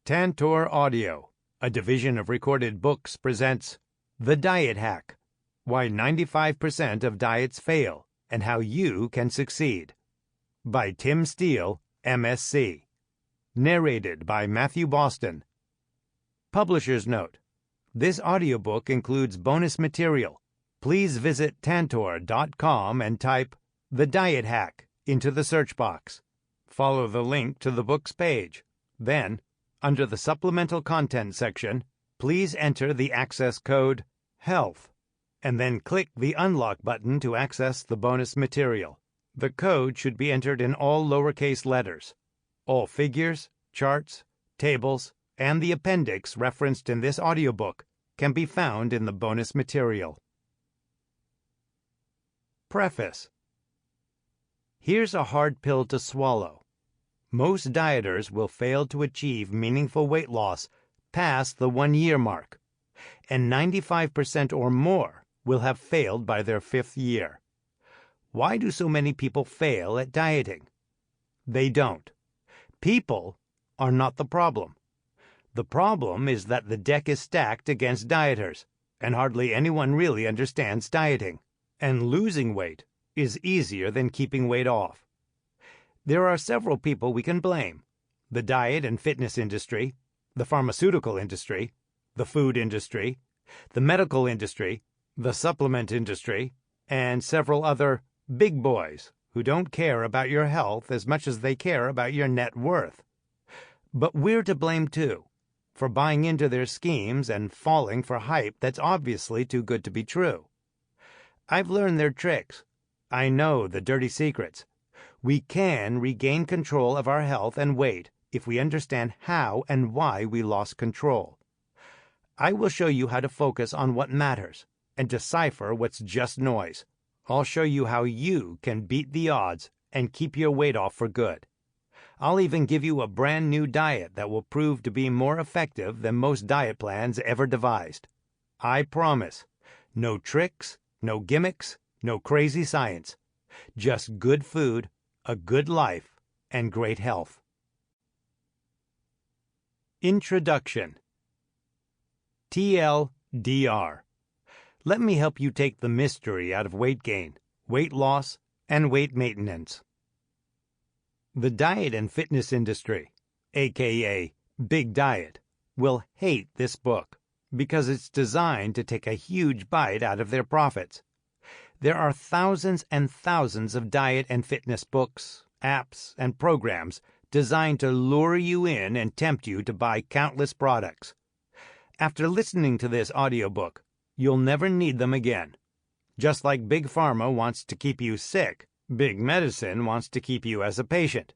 Tantor Audio, a division of Recorded Books, presents The Diet Hack: Why 95% of Diets Fail and How You Can Succeed, by Tim Steele, MSc. Narrated by Matthew Boston. Publisher's note: this audiobook includes bonus material. Please visit Tantor.com and type The Diet Hack into the search box. Follow the link to the book's page. Then, under the Supplemental Content section, please enter the access code HEALTH, and then click the Unlock button to access the bonus material. The code should be entered in all lowercase letters. All figures, charts, tables, and the appendix referenced in this audiobook can be found in the bonus material. Preface. Here's a hard pill to swallow. Most dieters will fail to achieve meaningful weight loss past the 1-year mark, and 95% or more will have failed by their 5th year. Why do so many people fail at dieting? They don't. People are not the problem. The problem is that the deck is stacked against dieters, and hardly anyone really understands dieting, and losing weight is easier than keeping weight off. There are several people we can blame: the diet and fitness industry, the pharmaceutical industry, the food industry, the medical industry, the supplement industry, and several other big boys who don't care about your health as much as they care about your net worth. But we're to blame too, for buying into their schemes and falling for hype that's obviously too good to be true. I've learned their tricks. I know the dirty secrets. We can regain control of our health and weight if we understand how and why we lost control. I will show you how to focus on what matters and decipher what's just noise. I'll show you how you can beat the odds and keep your weight off for good. I'll even give you a brand new diet that will prove to be more effective than most diet plans ever devised. I promise. No tricks, no gimmicks, no crazy science. Just good food, a good life, and great health. Introduction. TLDR. Let me help you take the mystery out of weight gain, weight loss, and weight maintenance. The diet and fitness industry, aka Big Diet, will hate this book because it's designed to take a huge bite out of their profits. There are thousands and thousands of diet and fitness books, apps, and programs designed to lure you in and tempt you to buy countless products. After listening to this audiobook, you'll never need them again. Just like Big Pharma wants to keep you sick, Big Medicine wants to keep you as a patient.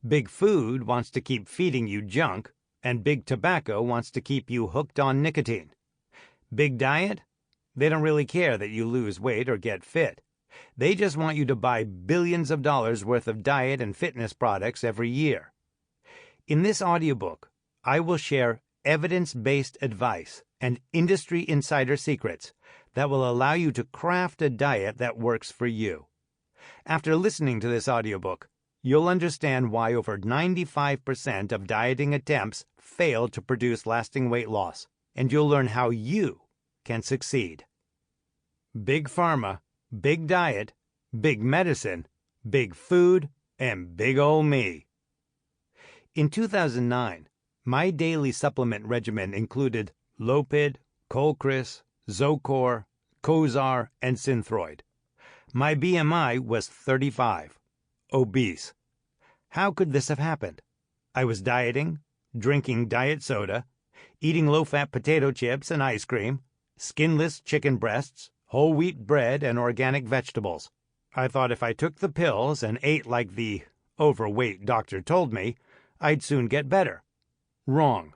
Big Food wants to keep feeding you junk, and Big Tobacco wants to keep you hooked on nicotine. Big Diet? They don't really care that you lose weight or get fit. They just want you to buy billions of dollars worth of diet and fitness products every year. In this audiobook, I will share evidence-based advice and industry insider secrets that will allow you to craft a diet that works for you. After listening to this audiobook, you'll understand why over 95% of dieting attempts fail to produce lasting weight loss, and you'll learn how you can succeed. Big Pharma, Big Diet, Big Medicine, Big Food, and Big Ol' Me. In 2009, my daily supplement regimen included Lopid, Colchris, Zocor, Cozar, and Synthroid. My BMI was 35. Obese. How could this have happened? I was dieting, drinking diet soda, eating low-fat potato chips and ice cream, skinless chicken breasts, whole wheat bread, and organic vegetables. I thought if I took the pills and ate like the overweight doctor told me, I'd soon get better. Wrong.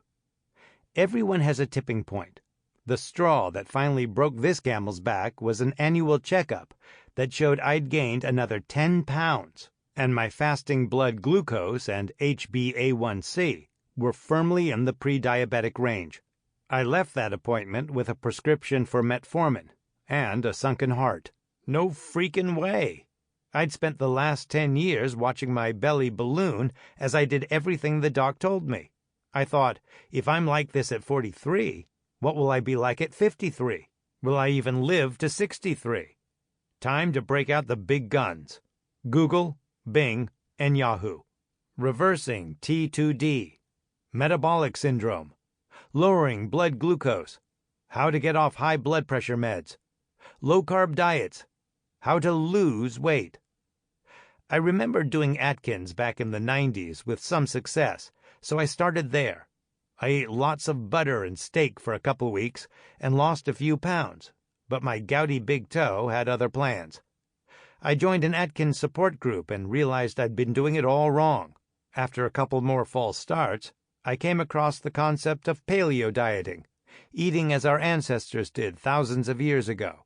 Everyone has a tipping point. The straw that finally broke this camel's back was an annual checkup that showed I'd gained another 10 pounds, and my fasting blood glucose and HbA1c were firmly in the pre-diabetic range. I left that appointment with a prescription for metformin and a sunken heart. No freaking way. I'd spent the last 10 years watching my belly balloon as I did everything the doc told me. I thought, if I'm like this at 43, what will I be like at 53? Will I even live to 63? Time to break out the big guns. Google, Bing, and Yahoo. Reversing T2D. Metabolic syndrome. Lowering blood glucose. How to get off high blood pressure meds. Low-carb diets. How to lose weight. I remember doing Atkins back in the 90s with some success, so I started there. I ate lots of butter and steak for a couple weeks and lost a few pounds, but my gouty big toe had other plans. I joined an Atkins support group and realized I'd been doing it all wrong. After a couple more false starts, I came across the concept of paleo dieting, eating as our ancestors did thousands of years ago.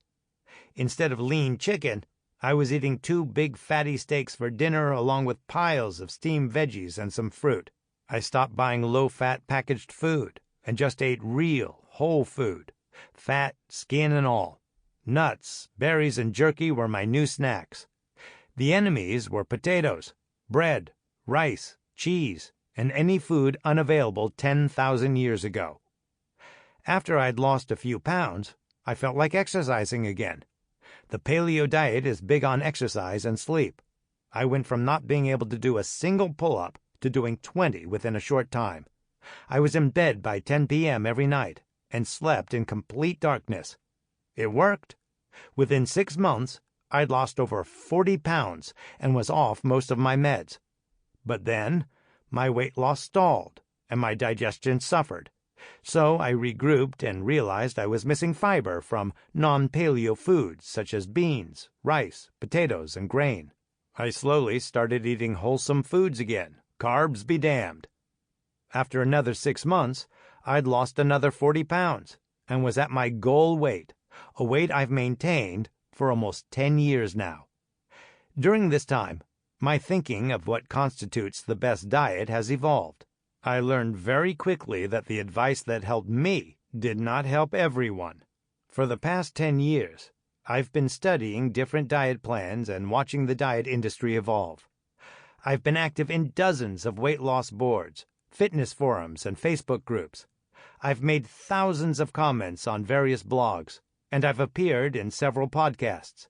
Instead of lean chicken, I was eating 2 big fatty steaks for dinner along with piles of steamed veggies and some fruit. I stopped buying low-fat packaged food and just ate real, whole food, fat, skin and all. Nuts, berries, and jerky were my new snacks. The enemies were potatoes, bread, rice, cheese, and any food unavailable 10,000 years ago. After I'd lost a few pounds, I felt like exercising again. The paleo diet is big on exercise and sleep. I went from not being able to do a single pull-up to doing 20 within a short time. I was in bed by 10 p.m. every night and slept in complete darkness. It worked. Within 6 months, I'd lost over 40 pounds and was off most of my meds. But then, my weight loss stalled and my digestion suffered. So I regrouped and realized I was missing fiber from non-paleo foods such as beans, rice, potatoes, and grain. I slowly started eating wholesome foods again. Carbs be damned. After another 6 months, I'd lost another 40 pounds and was at my goal weight, a weight I've maintained for almost 10 years now. During this time, my thinking of what constitutes the best diet has evolved. I learned very quickly that the advice that helped me did not help everyone. For the past 10 years, I've been studying different diet plans and watching the diet industry evolve. I've been active in dozens of weight loss boards, fitness forums, and Facebook groups. I've made thousands of comments on various blogs, and I've appeared in several podcasts.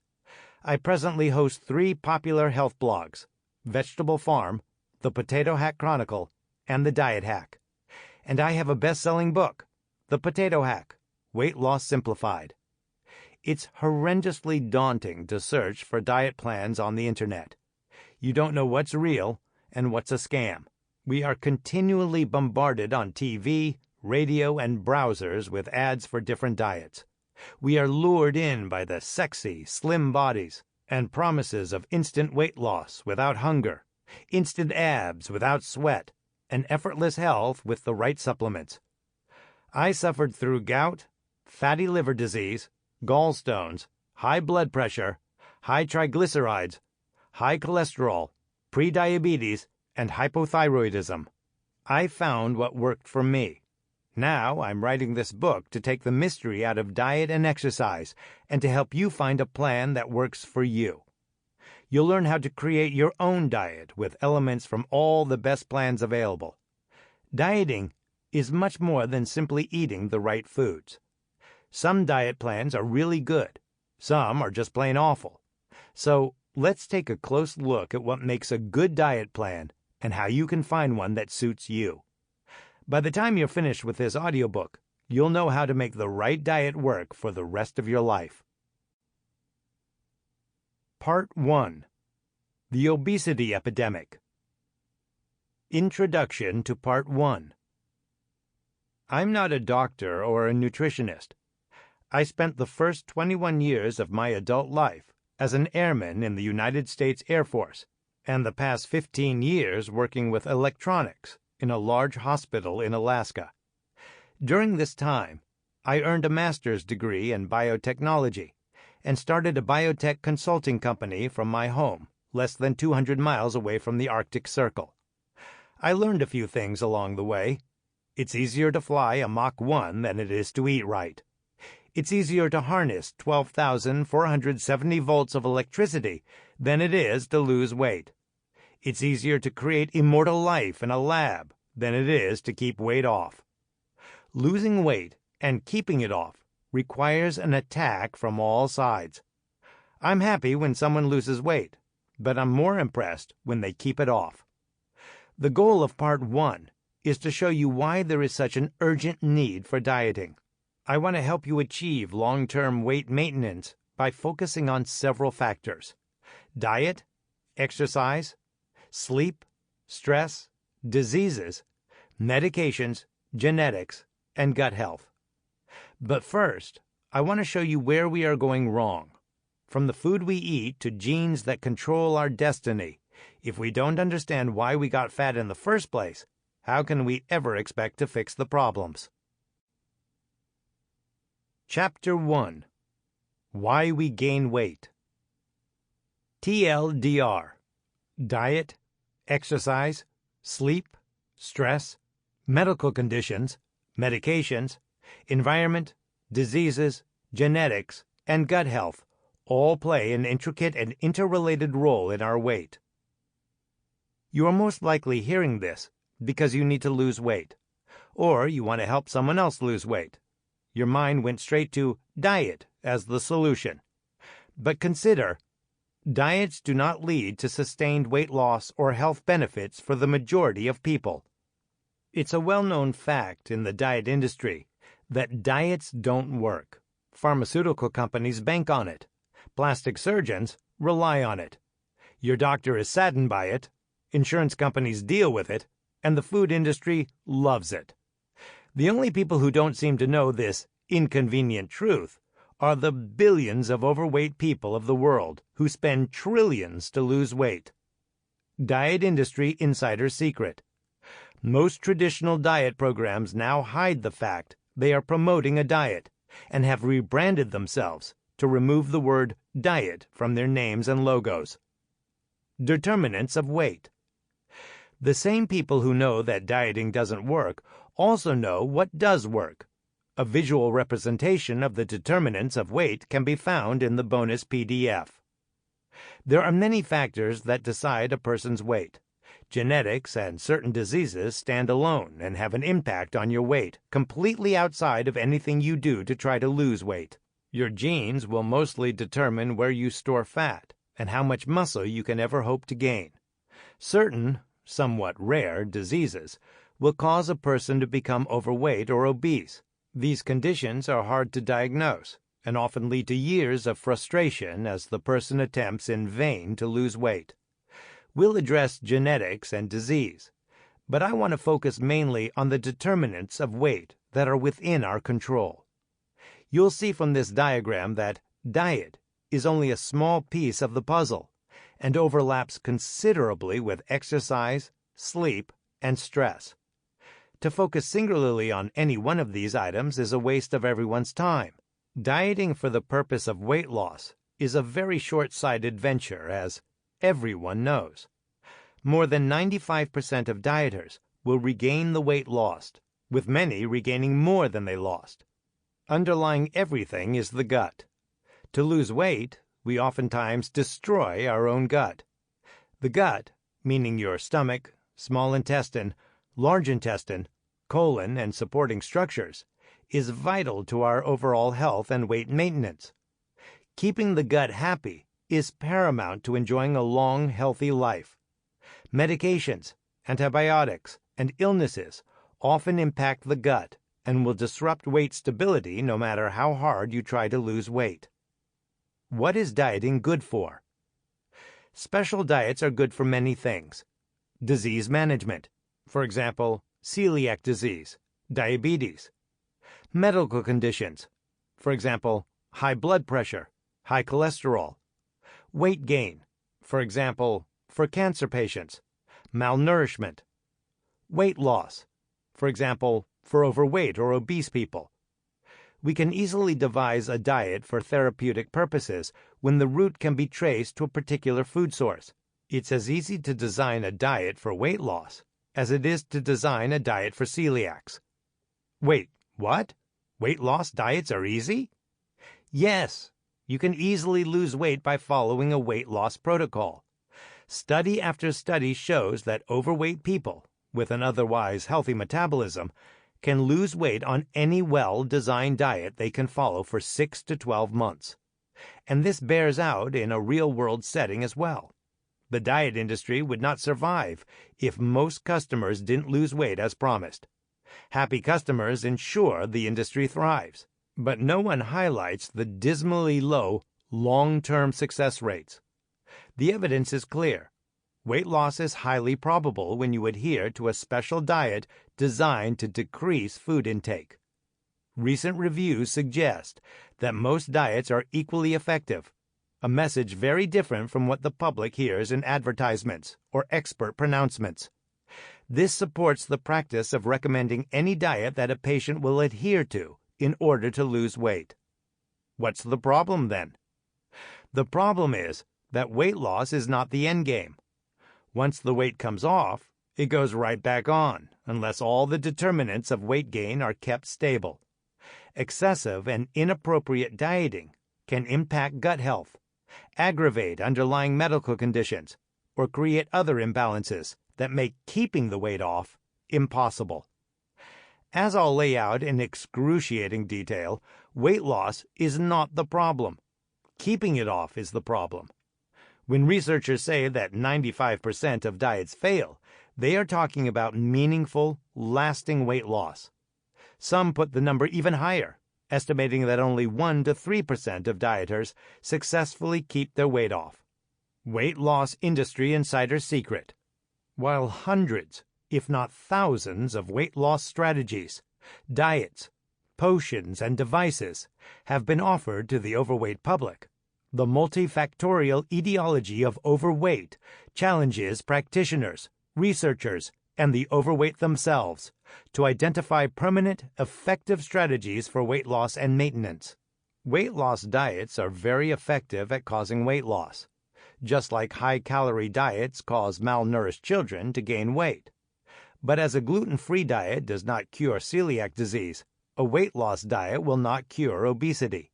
I presently host 3 popular health blogs, Vegetable Farm, The Potato Hack Chronicle, and The Diet Hack. And I have a best-selling book, The Potato Hack, Weight Loss Simplified. It's horrendously daunting to search for diet plans on the internet. You don't know what's real and what's a scam. We are continually bombarded on TV, radio, and browsers with ads for different diets. We are lured in by the sexy, slim bodies and promises of instant weight loss without hunger, instant abs without sweat, and effortless health with the right supplements. I suffered through gout, fatty liver disease, gallstones, high blood pressure, high triglycerides, high cholesterol, prediabetes, and hypothyroidism. I found what worked for me. Now I'm writing this book to take the mystery out of diet and exercise and to help you find a plan that works for you. You'll learn how to create your own diet with elements from all the best plans available. Dieting is much more than simply eating the right foods. Some diet plans are really good. Some are just plain awful. So let's take a close look at what makes a good diet plan and how you can find one that suits you. By the time you're finished with this audiobook, you'll know how to make the right diet work for the rest of your life. Part 1. The Obesity Epidemic. Introduction to Part 1. I'm not a doctor or a nutritionist. I spent the first 21 years of my adult life as an airman in the United States Air Force, and the past 15 years working with electronics in a large hospital in Alaska. During this time, I earned a master's degree in biotechnology and started a biotech consulting company from my home, less than 200 miles away from the Arctic Circle. I learned a few things along the way. It's easier to fly a Mach 1 than it is to eat right. It's easier to harness 12,470 volts of electricity than it is to lose weight. It's easier to create immortal life in a lab than it is to keep weight off. Losing weight and keeping it off requires an attack from all sides. I'm happy when someone loses weight, but I'm more impressed when they keep it off. The goal of Part 1 is to show you why there is such an urgent need for dieting. I want to help you achieve long-term weight maintenance by focusing on several factors: diet, exercise, sleep, stress, diseases, medications, genetics, and gut health. But first, I want to show you where we are going wrong. From the food we eat to genes that control our destiny, if we don't understand why we got fat in the first place, how can we ever expect to fix the problems? Chapter 1: Why We Gain Weight. TLDR: diet, exercise, sleep, stress, medical conditions, medications, environment, diseases, genetics, and gut health all play an intricate and interrelated role in our weight. You are most likely hearing this because you need to lose weight, or you want to help someone else lose weight. Your mind went straight to diet as the solution. But consider, diets do not lead to sustained weight loss or health benefits for the majority of people. It's a well-known fact in the diet industry that diets don't work. Pharmaceutical companies bank on it. Plastic surgeons rely on it. Your doctor is saddened by it. Insurance companies deal with it. And the food industry loves it. The only people who don't seem to know this inconvenient truth are the billions of overweight people of the world who spend trillions to lose weight. Diet industry insider secret. Most traditional diet programs now hide the fact they are promoting a diet and have rebranded themselves to remove the word diet from their names and logos. Determinants of weight. The same people who know that dieting doesn't work also know what does work. A visual representation of the determinants of weight can be found in the bonus PDF. There are many factors that decide a person's weight. Genetics and certain diseases stand alone and have an impact on your weight, completely outside of anything you do to try to lose weight. Your genes will mostly determine where you store fat and how much muscle you can ever hope to gain. Certain, somewhat rare, diseases will cause a person to become overweight or obese. These conditions are hard to diagnose and often lead to years of frustration as the person attempts in vain to lose weight. We'll address genetics and disease, but I want to focus mainly on the determinants of weight that are within our control. You'll see from this diagram that diet is only a small piece of the puzzle and overlaps considerably with exercise, sleep, and stress. To focus singularly on any one of these items is a waste of everyone's time. Dieting for the purpose of weight loss is a very short-sighted venture, as everyone knows. More than 95% of dieters will regain the weight lost, with many regaining more than they lost. Underlying everything is the gut. To lose weight, we oftentimes destroy our own gut. The gut, meaning your stomach, small intestine, large intestine, colon, and supporting structures, is vital to our overall health and weight maintenance. Keeping the gut happy is paramount to enjoying a long, healthy life. Medications, antibiotics, and illnesses often impact the gut and will disrupt weight stability no matter how hard you try to lose weight. What is dieting good for? Special diets are good for many things. Disease management, for example, celiac disease, diabetes. Medical conditions, for example, high blood pressure, high cholesterol. Weight gain, for example, for cancer patients, malnourishment. Weight loss, for example, for overweight or obese people. We can easily devise a diet for therapeutic purposes when the root can be traced to a particular food source. It's as easy to design a diet for weight loss as it is to design a diet for celiacs. Wait, what? Weight loss diets are easy? Yes, you can easily lose weight by following a weight loss protocol. Study after study shows that overweight people, with an otherwise healthy metabolism, can lose weight on any well-designed diet they can follow for 6 to 12 months. And this bears out in a real-world setting as well. The diet industry would not survive if most customers didn't lose weight as promised. Happy customers ensure the industry thrives, but no one highlights the dismally low long-term success rates. The evidence is clear. Weight loss is highly probable when you adhere to a special diet designed to decrease food intake. Recent reviews suggest that most diets are equally effective, a message very different from what the public hears in advertisements or expert pronouncements. This supports the practice of recommending any diet that a patient will adhere to in order to lose weight. What's the problem then? The problem is that weight loss is not the end game. Once the weight comes off, it goes right back on, unless all the determinants of weight gain are kept stable. Excessive and inappropriate dieting can impact gut health, aggravate underlying medical conditions, or create other imbalances that make keeping the weight off impossible. As I'll lay out in excruciating detail, weight loss is not the problem. Keeping it off is the problem. When researchers say that 95% of diets fail, they are talking about meaningful, lasting weight loss. Some put the number even higher, estimating that only 1 to 3% of dieters successfully keep their weight off. Weight loss industry insider secret. While hundreds, if not thousands, of weight loss strategies, diets, potions, and devices have been offered to the overweight public, the multifactorial etiology of overweight challenges practitioners, researchers, and the overweight themselves to identify permanent, effective strategies for weight loss and maintenance. Weight loss diets are very effective at causing weight loss, just like high-calorie diets cause malnourished children to gain weight. But as a gluten-free diet does not cure celiac disease, a weight loss diet will not cure obesity.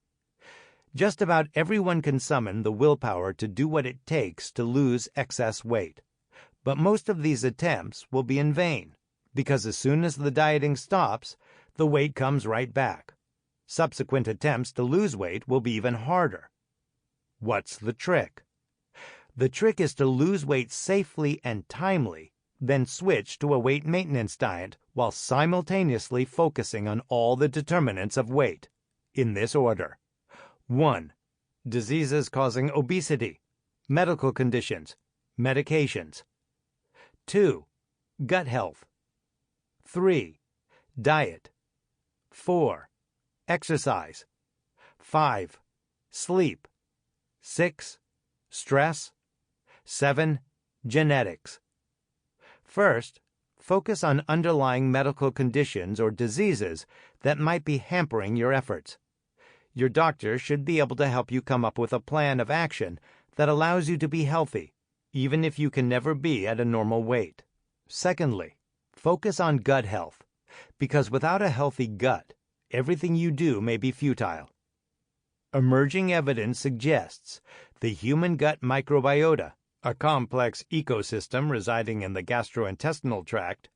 Just about everyone can summon the willpower to do what it takes to lose excess weight. But most of these attempts will be in vain, because as soon as the dieting stops, the weight comes right back. Subsequent attempts to lose weight will be even harder. What's the trick? The trick is to lose weight safely and timely, then switch to a weight maintenance diet while simultaneously focusing on all the determinants of weight, in this order. 1. Diseases causing obesity, medical conditions, medications. 2. Gut health. 3. Diet. 4. Exercise. 5. Sleep. 6. Stress. 7. Genetics. First, focus on underlying medical conditions or diseases that might be hampering your efforts. Your doctor should be able to help you come up with a plan of action that allows you to be healthy, even if you can never be at a normal weight. Secondly, focus on gut health, because without a healthy gut, everything you do may be futile. Emerging evidence suggests the human gut microbiota, a complex ecosystem residing in the gastrointestinal tract,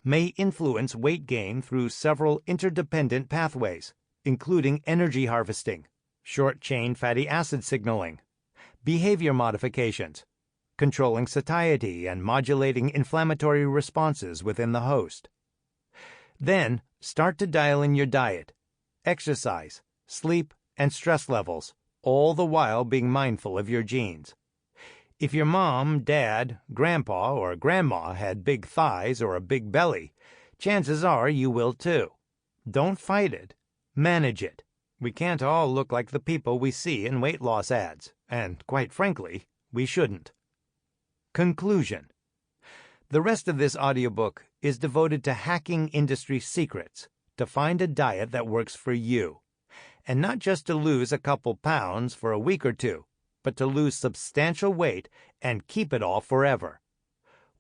may influence weight gain through several interdependent pathways, including energy harvesting, short-chain fatty acid signaling, behavior modifications, controlling satiety and modulating inflammatory responses within the host. Then, start to dial in your diet, exercise, sleep, and stress levels, all the while being mindful of your genes. If your mom, dad, grandpa, or grandma had big thighs or a big belly, chances are you will too. Don't fight it. Manage it. We can't all look like the people we see in weight loss ads, and quite frankly, we shouldn't. Conclusion. The rest of this audiobook is devoted to hacking industry secrets to find a diet that works for you, and not just to lose a couple pounds for a week or two, but to lose substantial weight and keep it off forever.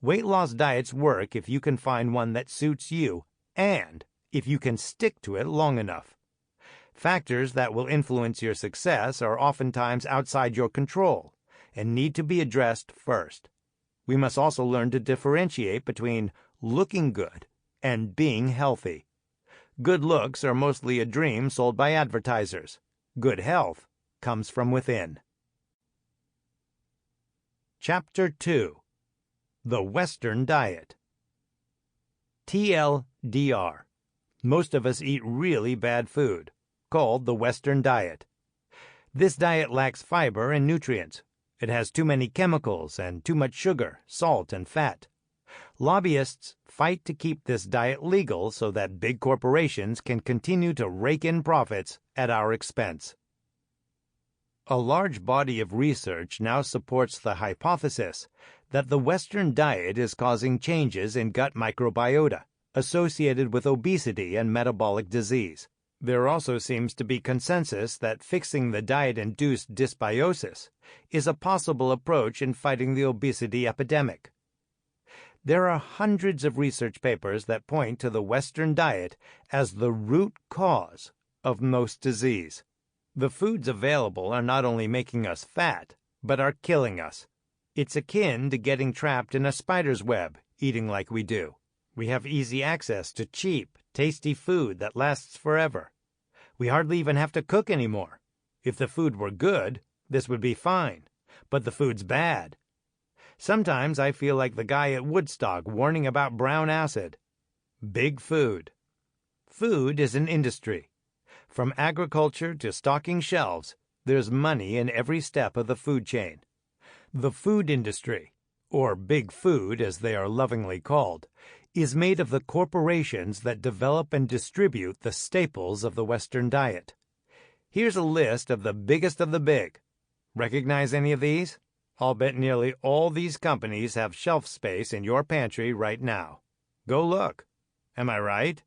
Weight loss diets work if you can find one that suits you and if you can stick to it long enough. Factors that will influence your success are oftentimes outside your control and need to be addressed first. We must also learn to differentiate between looking good, and being healthy. Good looks are mostly a dream sold by advertisers. Good health comes from within. Chapter 2. The Western Diet. TLDR. Most of us eat really bad food, called the Western diet. This diet lacks fiber and nutrients. It has too many chemicals and too much sugar, salt, and fat. Lobbyists fight to keep this diet legal so that big corporations can continue to rake in profits at our expense. A large body of research now supports the hypothesis that the Western diet is causing changes in gut microbiota associated with obesity and metabolic disease. There also seems to be consensus that fixing the diet-induced dysbiosis is a possible approach in fighting the obesity epidemic. There are hundreds of research papers that point to the Western diet as the root cause of most disease. The foods available are not only making us fat, but are killing us. It's akin to getting trapped in a spider's web, eating like we do. We have easy access to cheap, tasty food that lasts forever. We hardly even have to cook anymore. If the food were good, this would be fine, but the food's bad. Sometimes I feel like the guy at Woodstock warning about brown acid. Big food. Food is an industry. From agriculture to stocking shelves, there's money in every step of the food chain. The food industry, or big food as they are lovingly called, is made of the corporations that develop and distribute the staples of the Western diet. Here's a list of the biggest of the big. Recognize any of these? I'll bet nearly all these companies have shelf space in your pantry right now. Go look. Am I right?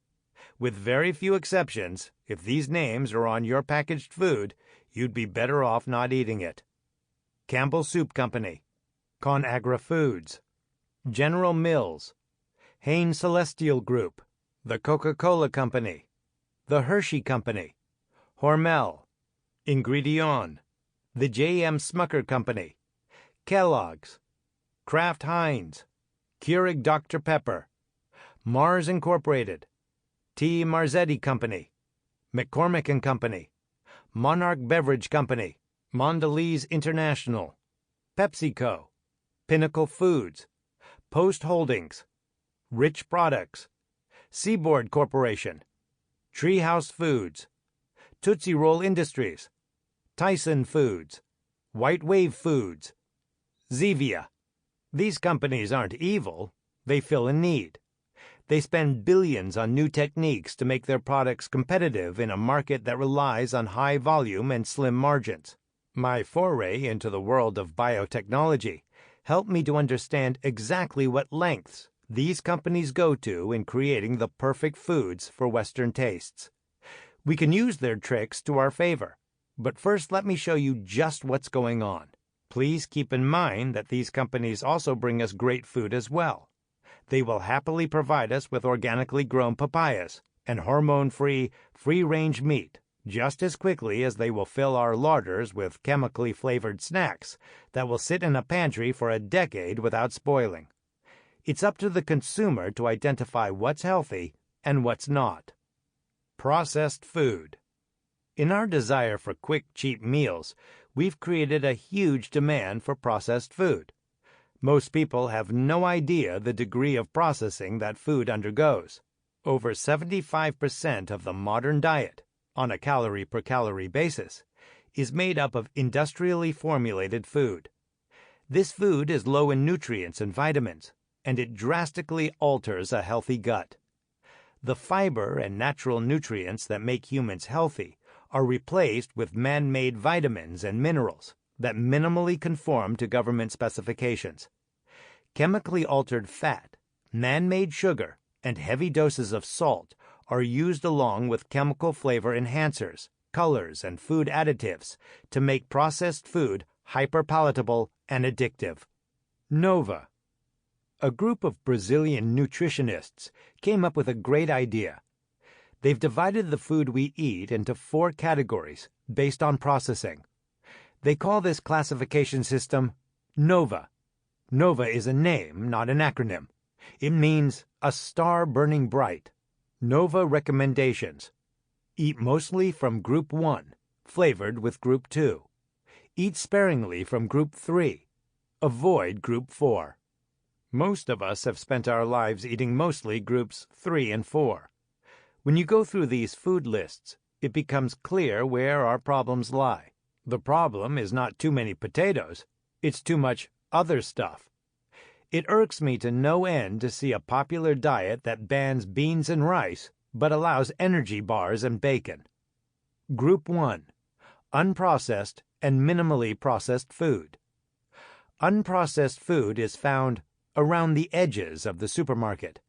With very few exceptions, if these names are on your packaged food, you'd be better off not eating it. Campbell Soup Company, ConAgra Foods, General Mills, Hain Celestial Group, the Coca-Cola Company, the Hershey Company, Hormel, Ingredion, the J.M. Smucker Company, Kellogg's, Kraft Heinz, Keurig Dr. Pepper, Mars Incorporated, T. Marzetti Company, McCormick & Company, Monarch Beverage Company, Mondelez International, PepsiCo, Pinnacle Foods, Post Holdings, Rich Products, Seaboard Corporation, Treehouse Foods, Tootsie Roll Industries, Tyson Foods, White Wave Foods, Zevia. These companies aren't evil, they fill a need. They spend billions on new techniques to make their products competitive in a market that relies on high volume and slim margins. My foray into the world of biotechnology helped me to understand exactly what lengths these companies go to in creating the perfect foods for Western tastes. We can use their tricks to our favor, but first let me show you just what's going on. Please keep in mind that these companies also bring us great food as well. They will happily provide us with organically grown papayas and hormone-free, free-range meat just as quickly as they will fill our larders with chemically flavored snacks that will sit in a pantry for a decade without spoiling. It's up to the consumer to identify what's healthy and what's not. Processed food. In our desire for quick, cheap meals, we've created a huge demand for processed food. Most people have no idea the degree of processing that food undergoes. Over 75% of the modern diet, on a calorie-per-calorie basis, is made up of industrially formulated food. This food is low in nutrients and vitamins, and it drastically alters a healthy gut. The fiber and natural nutrients that make humans healthy are replaced with man-made vitamins and minerals that minimally conform to government specifications. Chemically altered fat, man-made sugar, and heavy doses of salt are used along with chemical flavor enhancers, colors, and food additives to make processed food hyperpalatable and addictive. Nova. A group of Brazilian nutritionists came up with a great idea. They've divided the food we eat into 4 categories based on processing. They call this classification system NOVA. NOVA is a name, not an acronym. It means A star burning bright. Nova recommendations. Eat mostly from Group 1, flavored with Group 2. Eat sparingly from Group 3. Avoid Group 4. Most of us have spent our lives eating mostly Groups 3 and 4. When you go through these food lists, it becomes clear where our problems lie. The problem is not too many potatoes, it's too much other stuff. It irks me to no end to see a popular diet that bans beans and rice, but allows energy bars and bacon. Group 1. Unprocessed and minimally processed food. Unprocessed food is found around the edges of the supermarket.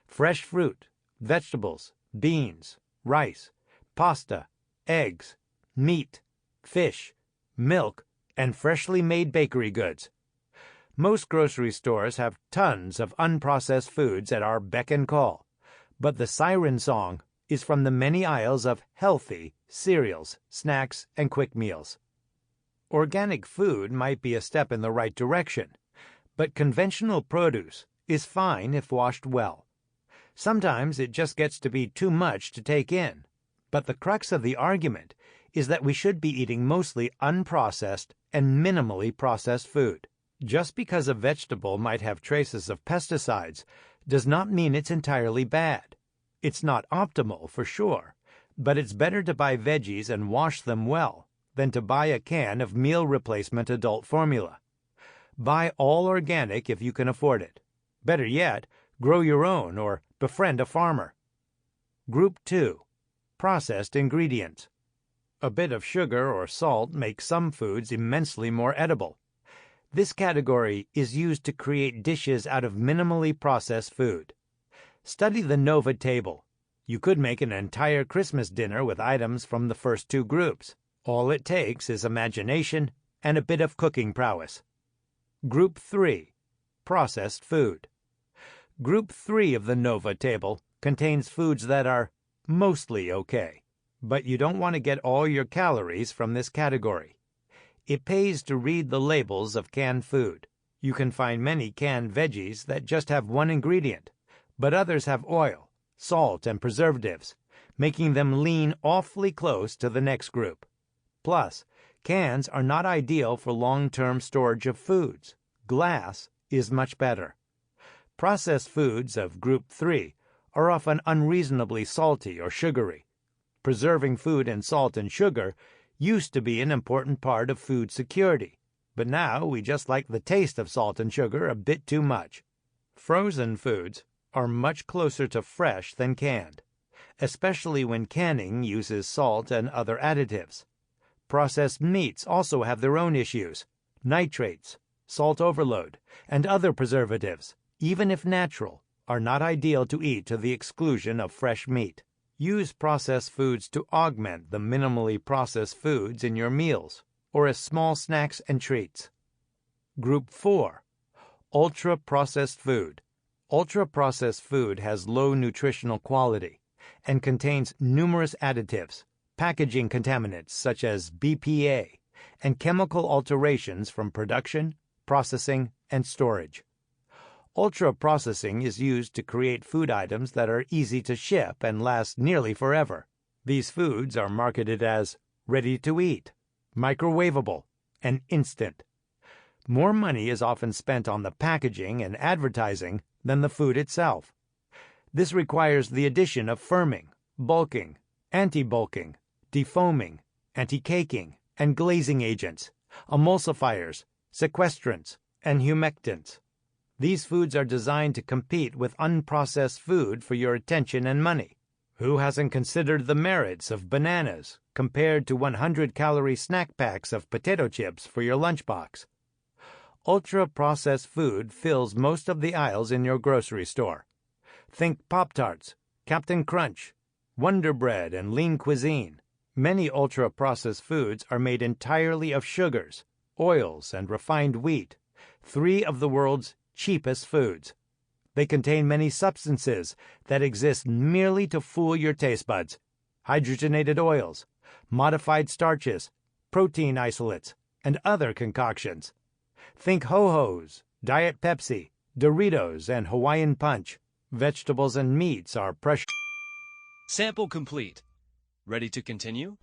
Fresh fruit, vegetables, beans, rice, pasta, eggs, meat, fish, milk, and freshly made bakery goods. Most grocery stores have tons of unprocessed foods at our beck and call, but the siren song is from the many aisles of healthy cereals, snacks, and quick meals. Organic food might be a step in the right direction, but conventional produce is fine if washed well. Sometimes it just gets to be too much to take in, but the crux of the argument is that we should be eating mostly unprocessed and minimally processed food. Just because a vegetable might have traces of pesticides does not mean it's entirely bad. It's not optimal, for sure, but it's better to buy veggies and wash them well than to buy a can of meal replacement adult formula. Buy all organic if you can afford it. Better yet, grow your own or befriend a farmer. Group 2. Processed ingredients. A bit of sugar or salt makes some foods immensely more edible. This category is used to create dishes out of minimally processed food. Study the Nova table. You could make an entire Christmas dinner with items from the first two groups. All it takes is imagination and a bit of cooking prowess. Group 3. Processed food. Group 3 of the Nova table contains foods that are mostly okay, but you don't want to get all your calories from this category. It pays to read the labels of canned food. You can find many canned veggies that just have one ingredient, but others have oil, salt, and preservatives, making them lean awfully close to the next group. Plus, cans are not ideal for long-term storage of foods. Glass is much better. Processed foods of Group 3 are often unreasonably salty or sugary. Preserving food in salt and sugar used to be an important part of food security, but now we just like the taste of salt and sugar a bit too much. Frozen foods are much closer to fresh than canned, especially when canning uses salt and other additives. Processed meats also have their own issues. Nitrates, salt overload, and other preservatives, even if natural, are not ideal to eat to the exclusion of fresh meat. Use processed foods to augment the minimally processed foods in your meals, or as small snacks and treats. Group 4. Ultra-processed food. Ultra-processed food has low nutritional quality and contains numerous additives, packaging contaminants such as BPA, and chemical alterations from production, processing, and storage. Ultra-processing is used to create food items that are easy to ship and last nearly forever. These foods are marketed as ready-to-eat, microwavable, and instant. More money is often spent on the packaging and advertising than the food itself. This requires the addition of firming, bulking, anti-bulking, defoaming, anti-caking, and glazing agents, emulsifiers, sequestrants, and humectants. These foods are designed to compete with unprocessed food for your attention and money. Who hasn't considered the merits of bananas compared to 100-calorie snack packs of potato chips for your lunchbox? Ultra-processed food fills most of the aisles in your grocery store. Think Pop-Tarts, Captain Crunch, Wonder Bread, and Lean Cuisine. Many ultra-processed foods are made entirely of sugars, oils, and refined wheat, three of the world's cheapest foods. They contain many substances that exist merely to fool your taste buds: hydrogenated oils, modified starches, protein isolates, and other concoctions. Think Ho-Hos, Diet Pepsi, Doritos, and Hawaiian Punch. Vegetables and meats are precious. Sample complete. Ready to continue?